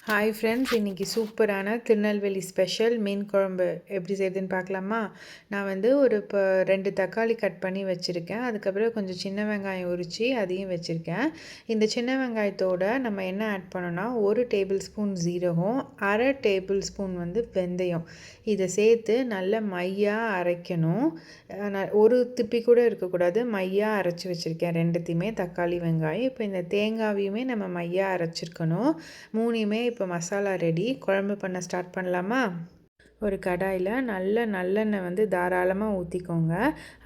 Hi friends, இன்றைக்கி சூப்பரான Tirunelveli special மீன் குழம்பு எப்படி செய்யுதுன்னு பார்க்கலாமா? நான் வந்து இப்போ 2 தக்காளி கட் பண்ணி வச்சுருக்கேன். அதுக்கப்புறம் கொஞ்சம் சின்ன வெங்காயம் உரித்து அதையும் வச்சுருக்கேன். இந்த சின்ன வெங்காயத்தோடு நம்ம என்ன ஆட் பண்ணோன்னா 1 டேபிள் ஸ்பூன் ஜீரகம், அரை டேபிள் ஸ்பூன் வந்து வெந்தயம், இதை சேர்த்து நல்லா மையாக அரைக்கணும். ஒரு திப்பி கூட இருக்கக்கூடாது, மையாக அரைச்சி வச்சுருக்கேன் ரெண்டுத்தையுமே, தக்காளி வெங்காயம். இப்போ இந்த தேங்காவையுமே நம்ம மையாக அரைச்சிருக்கணும். மூணையுமே இப்போ மசாலா ரெடி. குழம்பு பண்ண ஸ்டார்ட் பண்ணலாமா? ஒரு கடாயில் நல்லெண்ணெய் வந்து தாராளமாக ஊற்றிக்கோங்க.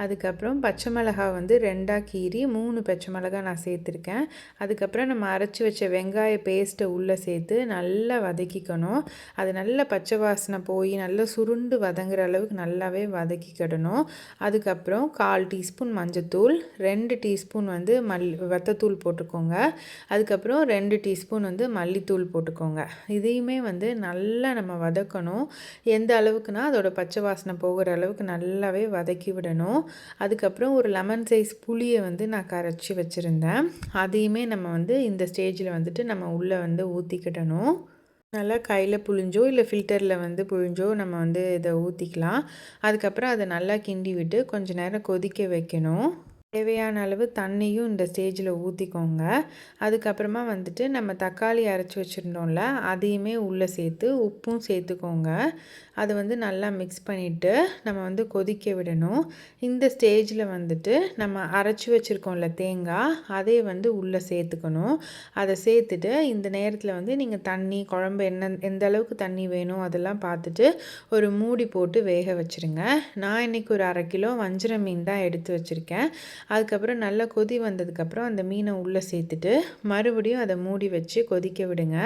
அதுக்கப்புறம் பச்சை மிளகாய் வந்து 2ஆக கீறி 3 பச்சை மிளகாய் நான் சேர்த்துருக்கேன். அதுக்கப்புறம் நம்ம அரைச்சி வச்ச வெங்காய பேஸ்ட்டை உள்ளே சேர்த்து நல்லா வதக்கிக்கணும். அது நல்ல பச்சை வாசனை போய் நல்லா சுருண்டு வதங்குற அளவுக்கு நல்லாவே வதக்கிக்கிடணும். அதுக்கப்புறம் 1/4 டீஸ்பூன் மஞ்சத்தூள், 2 டீஸ்பூன் வந்து வத்தத்தூள் போட்டுக்கோங்க. அதுக்கப்புறம் 2 டீஸ்பூன் வந்து மல்லித்தூள் போட்டுக்கோங்க. இதையுமே வந்து நல்லா நம்ம வதக்கணும். எந்த அளவுக்குனா அதோட பச்சை வாசனை போகிற அளவுக்கு நல்லாவே வதக்கி விடணும். அதுக்கப்புறம் ஒரு லெமன் சைஸ் புளியை வந்து நான் கரைச்சி வச்சுருந்தேன். அதையுமே நம்ம வந்து இந்த ஸ்டேஜில் வந்துட்டு நம்ம உள்ளே வந்து ஊற்றிக்கிடணும். நல்லா கையில் புழிஞ்சோ இல்லை ஃபில்டரில் வந்து புழிஞ்சோ நம்ம வந்து இதை ஊற்றிக்கலாம். அதுக்கப்புறம் அதை நல்லா கிண்டி விட்டு கொஞ்சம் நேரம் கொதிக்க வைக்கணும். தேவையான அளவு தண்ணியும் இந்த ஸ்டேஜில் ஊற்றிக்கோங்க. அதுக்கப்புறமா வந்துட்டு நம்ம தக்காளி அரைச்சி வச்சுருந்தோம்ல, அதையுமே உள்ளே சேர்த்து உப்பும் சேர்த்துக்கோங்க. அதை வந்து நல்லா மிக்ஸ் பண்ணிவிட்டு நம்ம வந்து கொதிக்க விடணும். இந்த ஸ்டேஜில் வந்துட்டு நம்ம அரைச்சி வச்சுருக்கோம்ல தேங்காய், அதை வந்து உள்ளே சேர்த்துக்கணும். அதை சேர்த்துட்டு இந்த நேரத்தில் வந்து நீங்கள் தண்ணி குழம்பு எந்த அளவுக்கு தண்ணி வேணும் அதெல்லாம் பார்த்துட்டு ஒரு மூடி போட்டு வேக வச்சுருங்க. நான் இன்றைக்கி ஒரு 1/2 கிலோ வஞ்சிர மீன் தான் எடுத்து வச்சுருக்கேன். அதுக்கப்புறம் நல்லா கொதி வந்ததுக்கப்புறம் அந்த மீனை உள்ளே சேர்த்துட்டு மறுபடியும் அதை மூடி வச்சு கொதிக்க விடுங்க.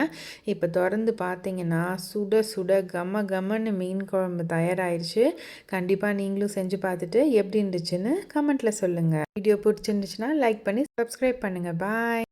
இப்போ திறந்து பார்த்தீங்கன்னா சுட சுட கம கமன்னு மீன் குழம்பு தயாராகிடுச்சு. கண்டிப்பாக நீங்களும் செஞ்சு பார்த்துட்டு எப்படி இருந்துச்சுன்னு கமெண்ட்டில் சொல்லுங்கள். வீடியோ பிடிச்சிருந்துச்சுன்னா லைக் பண்ணி சப்ஸ்கிரைப் பண்ணுங்கள். பாய்.